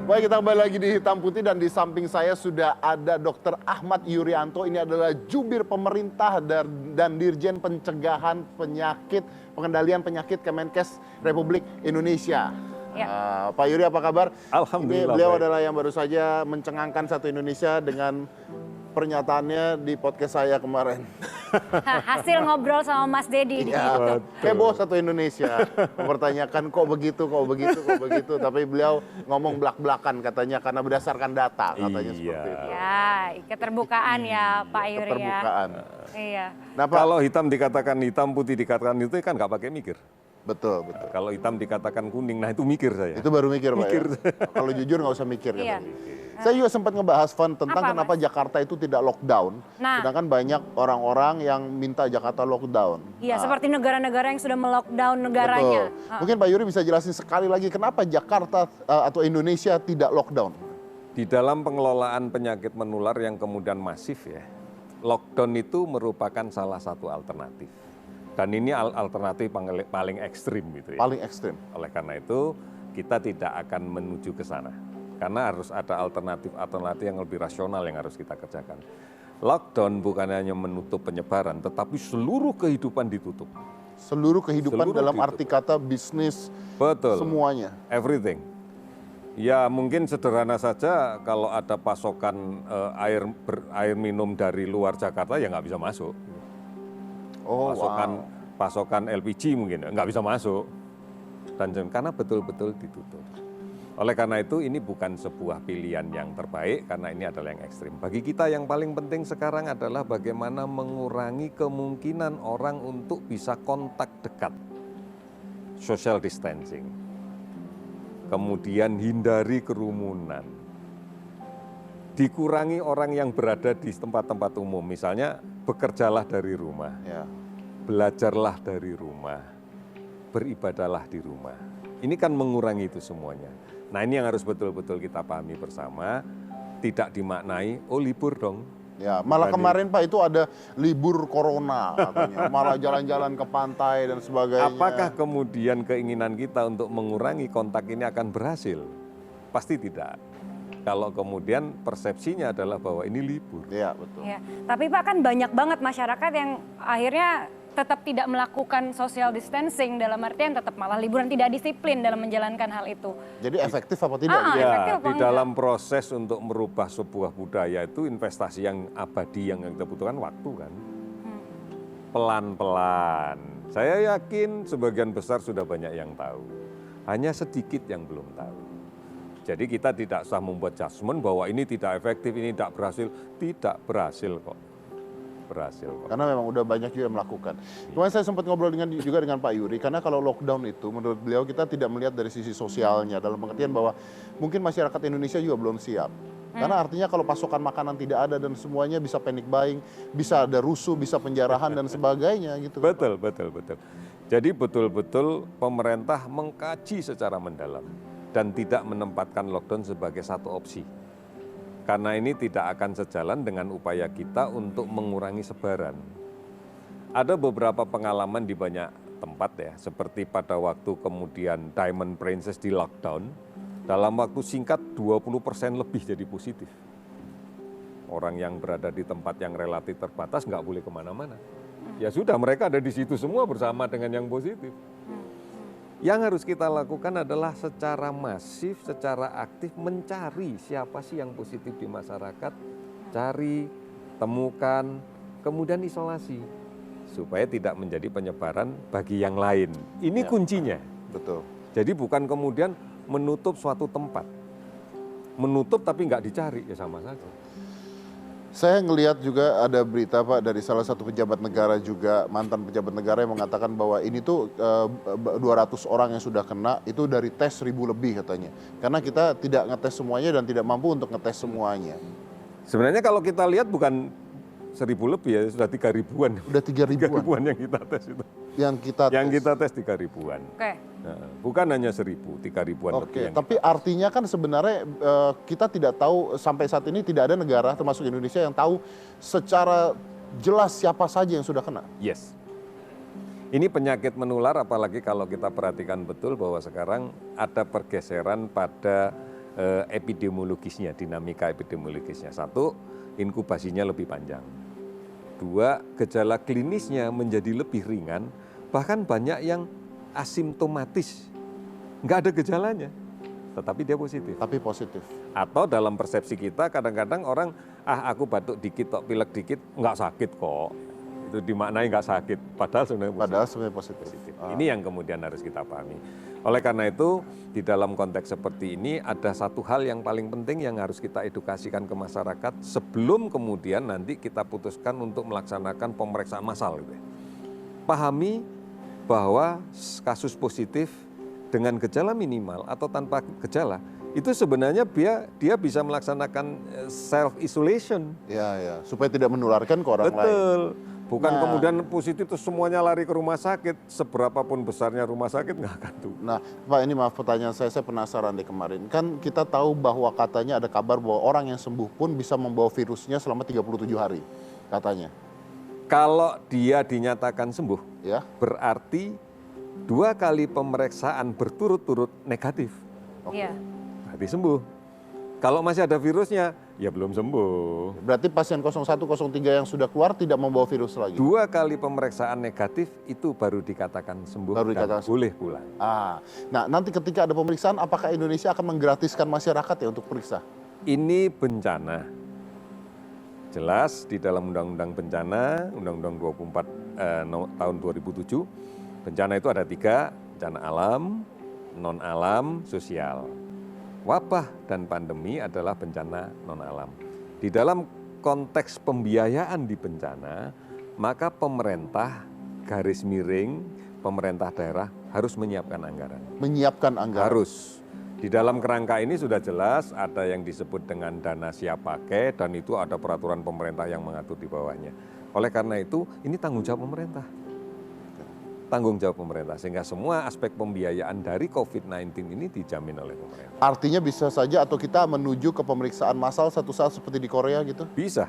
Baik, kita kembali lagi di Hitam Putih dan di samping saya sudah ada Dr. Ahmad Yuryanto. Ini adalah jubir pemerintah dan Dirjen Pencegahan Penyakit, Pengendalian Penyakit Kemenkes Republik Indonesia. Ya. Pak Yuri, apa kabar? Alhamdulillah. Ini beliau baik. adalah yang baru saja mencengangkan satu Indonesia dengan pernyataannya di podcast saya kemarin. Hasil ngobrol sama Mas Dedi di YouTube. Heboh satu Indonesia mempertanyakan kok begitu. Tapi beliau ngomong belak-belakan katanya karena berdasarkan data katanya seperti itu. Ya, keterbukaan ya Pak Yuri ya. Keterbukaan. Iya. Nah, Pak, Kalau hitam dikatakan hitam, putih dikatakan itu kan nggak pakai mikir. betul. Kalau hitam dikatakan kuning, nah itu mikir saya. Itu baru mikir, Pak. Ya? Kalau jujur nggak usah mikir. Iya. Saya juga sempat ngebahas tentang Apa, kenapa Mas? Jakarta itu tidak lockdown. Nah. Sedangkan banyak orang-orang yang minta Jakarta lockdown. Iya, seperti negara-negara yang sudah melockdown negaranya. Betul. Mungkin Pak Yuri bisa jelasin sekali lagi kenapa Jakarta atau Indonesia tidak lockdown. Di dalam pengelolaan penyakit menular yang kemudian masif ya, lockdown itu merupakan salah satu alternatif. Dan ini alternatif paling ekstrim gitu ya. Paling ekstrim. Oleh karena itu kita tidak akan menuju ke sana. Karena harus ada alternatif yang lebih rasional yang harus kita kerjakan. Lockdown bukan hanya menutup penyebaran, tetapi seluruh kehidupan ditutup. Seluruh kehidupan Seluruh dalam kehidupan. arti kata bisnis, Betul. semuanya. Everything. Ya mungkin sederhana saja kalau ada pasokan air minum dari luar Jakarta ya nggak bisa masuk. Oh, Pasokan LPG mungkin nggak bisa masuk. Dan karena betul-betul ditutup. Oleh karena itu ini bukan sebuah pilihan yang terbaik karena ini adalah yang ekstrim. Bagi kita yang paling penting sekarang adalah bagaimana mengurangi kemungkinan orang untuk bisa kontak dekat. Social distancing. Kemudian hindari kerumunan. Dikurangi orang yang berada di tempat-tempat umum. Misalnya bekerjalah dari rumah. Ya. Belajarlah dari rumah. Beribadahlah di rumah. Ini kan mengurangi itu semuanya. Nah ini yang harus betul-betul kita pahami bersama, tidak dimaknai, oh libur dong. Ya, malah kemarin Pak itu ada libur corona katanya, malah jalan-jalan ke pantai dan sebagainya. Apakah kemudian keinginan kita untuk mengurangi kontak ini akan berhasil? Pasti tidak. Kalau kemudian persepsinya adalah bahwa ini libur. Iya, betul. Ya. Tapi Pak kan banyak banget masyarakat yang akhirnya tetap tidak melakukan social distancing dalam artian tetap malah liburan, tidak disiplin dalam menjalankan hal itu. Jadi efektif apa tidak? Ah, Ya, efektif apa di enggak? dalam proses untuk merubah sebuah budaya itu investasi yang abadi yang kita butuhkan waktu kan. Pelan-pelan. Saya yakin sebagian besar sudah banyak yang tahu. Hanya sedikit yang belum tahu. Jadi kita tidak usah membuat judgement bahwa ini tidak efektif, ini tidak berhasil. Tidak berhasil kok. Berhasil kok. Karena memang udah banyak juga yang melakukan. Kemarin saya sempat ngobrol juga dengan Pak Yuri, karena kalau lockdown itu menurut beliau kita tidak melihat dari sisi sosialnya, dalam pengertian bahwa mungkin masyarakat Indonesia juga belum siap. Karena artinya kalau pasokan makanan tidak ada dan semuanya bisa panic buying, bisa ada rusuh, bisa penjarahan dan sebagainya gitu. Betul. Jadi betul-betul pemerintah mengkaji secara mendalam dan tidak menempatkan lockdown sebagai satu opsi. Karena ini tidak akan sejalan dengan upaya kita untuk mengurangi sebaran. Ada beberapa pengalaman di banyak tempat ya, seperti pada waktu kemudian Diamond Princess di lockdown, dalam waktu singkat 20% lebih jadi positif. Orang yang berada di tempat yang relatif terbatas nggak boleh kemana-mana. Ya sudah, mereka ada di situ semua bersama dengan yang positif. Yang harus kita lakukan adalah secara masif, secara aktif mencari siapa sih yang positif di masyarakat, cari, temukan, kemudian isolasi supaya tidak menjadi penyebaran bagi yang lain. Ini kuncinya. Betul. Jadi bukan kemudian menutup suatu tempat, menutup tapi nggak dicari ya sama saja. Saya ngelihat juga ada berita Pak dari salah satu pejabat negara juga, mantan pejabat negara yang mengatakan bahwa ini tuh 200 orang yang sudah kena itu dari tes 1.000 lebih katanya. Karena kita tidak ngetes semuanya dan tidak mampu untuk ngetes semuanya. Sebenarnya kalau kita lihat bukan 1.000 lebih ya, sudah 3.000-an. Udah 3.000-an 3.000-an yang kita tes itu. yang kita tes. 3.000-an. Oke. Nah, bukan hanya 1.000, 3.000-an lebih. Oke, yang tapi artinya kan sebenarnya kita tidak tahu sampai saat ini tidak ada negara termasuk Indonesia yang tahu secara jelas siapa saja yang sudah kena. Yes. Ini penyakit menular apalagi kalau kita perhatikan betul bahwa sekarang ada pergeseran pada epidemiologisnya, dinamika epidemiologisnya. Satu, inkubasinya lebih panjang. Dua, gejala klinisnya menjadi lebih ringan, bahkan banyak yang asimptomatis, nggak ada gejalanya, tetapi dia positif. Tapi positif. Atau dalam persepsi kita kadang-kadang orang, aku batuk dikit, pilek dikit, nggak sakit kok. Itu dimaknai nggak sakit, padahal sebenarnya positif. Ini yang kemudian harus kita pahami. Oleh karena itu, di dalam konteks seperti ini ada satu hal yang paling penting yang harus kita edukasikan ke masyarakat sebelum kemudian nanti kita putuskan untuk melaksanakan pemeriksaan massal. Gitu. Pahami bahwa kasus positif dengan gejala minimal atau tanpa gejala, itu sebenarnya dia bisa melaksanakan self-isolation. Ya, supaya tidak menularkan ke orang lain. Betul. Bukan kemudian positif terus semuanya lari ke rumah sakit, seberapapun besarnya rumah sakit nggak akan tuh. Nah, Pak, ini maaf pertanyaan saya penasaran deh kemarin. Kan kita tahu bahwa katanya ada kabar bahwa orang yang sembuh pun bisa membawa virusnya selama 37 hari, katanya. Kalau dia dinyatakan sembuh, Ya. berarti 2 kali pemeriksaan berturut-turut negatif, Iya. berarti sembuh. Kalau masih ada virusnya, ya belum sembuh. Berarti pasien 01, 03 yang sudah keluar tidak membawa virus lagi. 2 kali pemeriksaan negatif itu baru dikatakan sembuh Baru dan dikatakan sembuh. boleh pulang. Nah nanti ketika ada pemeriksaan, apakah Indonesia akan menggratiskan masyarakat ya untuk periksa? Ini bencana. Jelas di dalam Undang-Undang Bencana, Undang-Undang 24 tahun 2007, bencana itu ada 3, bencana alam, non-alam, sosial. Wabah dan pandemi adalah bencana non-alam. Di dalam konteks pembiayaan di bencana, maka pemerintah garis miring, pemerintah daerah harus menyiapkan anggaran. Menyiapkan anggaran. Harus. Di dalam kerangka ini sudah jelas ada yang disebut dengan dana siap pakai dan itu ada peraturan pemerintah yang mengatur di bawahnya. Oleh karena itu, ini tanggung jawab pemerintah. Tanggung jawab pemerintah, sehingga semua aspek pembiayaan dari COVID-19 ini dijamin oleh pemerintah. Artinya bisa saja atau kita menuju ke pemeriksaan massal satu saat seperti di Korea gitu? Bisa.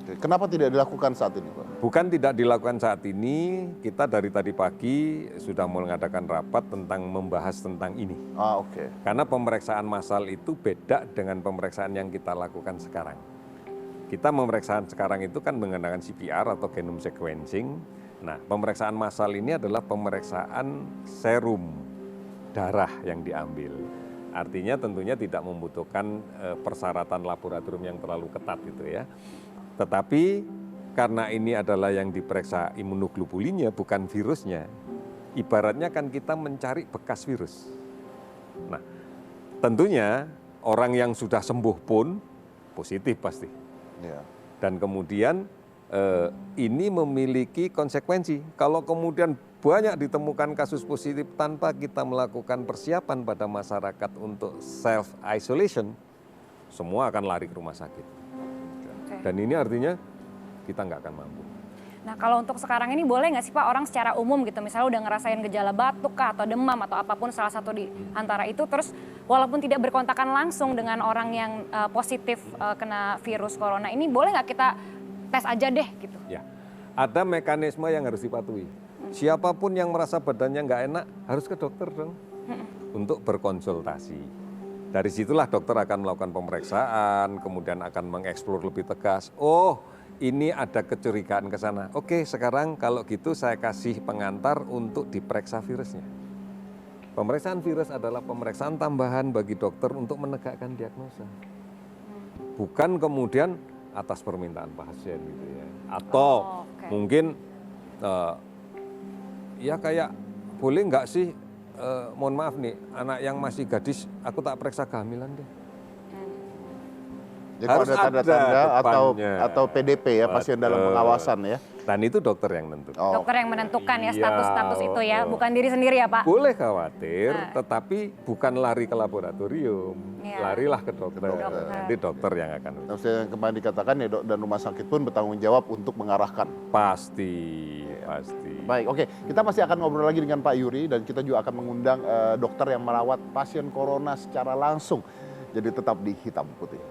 Oke. Kenapa tidak dilakukan saat ini, Pak? Bukan tidak dilakukan saat ini, kita dari tadi pagi sudah mengadakan rapat tentang membahas tentang ini. Oke. Karena pemeriksaan massal itu beda dengan pemeriksaan yang kita lakukan sekarang. Kita pemeriksaan sekarang itu kan menggunakan CPR atau genome sequencing. Nah, pemeriksaan massal ini adalah pemeriksaan serum darah yang diambil. Artinya tentunya tidak membutuhkan persyaratan laboratorium yang terlalu ketat gitu ya. Tetapi karena ini adalah yang diperiksa imunoglobulinnya bukan virusnya, ibaratnya kan kita mencari bekas virus. Nah, tentunya orang yang sudah sembuh pun positif pasti. Ya. Dan kemudian ini memiliki konsekuensi. Kalau kemudian banyak ditemukan kasus positif tanpa kita melakukan persiapan pada masyarakat untuk self-isolation, semua akan lari ke rumah sakit. Oke. Dan ini artinya kita nggak akan mampu. Nah kalau untuk sekarang ini boleh nggak sih Pak orang secara umum gitu misalnya udah ngerasain gejala batuk kah atau demam atau apapun salah satu di antara itu terus walaupun tidak berkontakan langsung dengan orang yang positif kena virus corona ini boleh nggak kita tes aja deh gitu? Ya, ada mekanisme yang harus dipatuhi. Siapapun yang merasa badannya nggak enak harus ke dokter dong untuk berkonsultasi. Dari situlah dokter akan melakukan pemeriksaan, kemudian akan mengeksplor lebih tegas. Oh, ini ada kecurigaan ke sana. Oke, sekarang kalau gitu saya kasih pengantar untuk diperiksa virusnya. Pemeriksaan virus adalah pemeriksaan tambahan bagi dokter untuk menegakkan diagnosa. Bukan kemudian atas permintaan pasien gitu ya. Atau mungkin ya kayak boleh nggak sih, mohon maaf nih, anak yang masih gadis aku tak periksa kehamilan deh. Jadi Harus ada tanda-tanda ada depannya. atau PDP ya, pasien dalam pengawasan ya. Dan itu dokter yang menentukan. Dokter yang menentukan ya Iya, status-status itu ya, bukan diri sendiri ya Pak? Boleh khawatir, tetapi bukan lari ke laboratorium, Iya. larilah ke dokter. Dokter. Nanti dokter yang akan. Nah, yang kemarin dikatakan ya dok, dan rumah sakit pun bertanggung jawab untuk mengarahkan. Pasti. Baik, oke. Kita masih akan ngobrol lagi dengan Pak Yuri dan kita juga akan mengundang dokter yang merawat pasien corona secara langsung. Jadi tetap di Hitam Putih.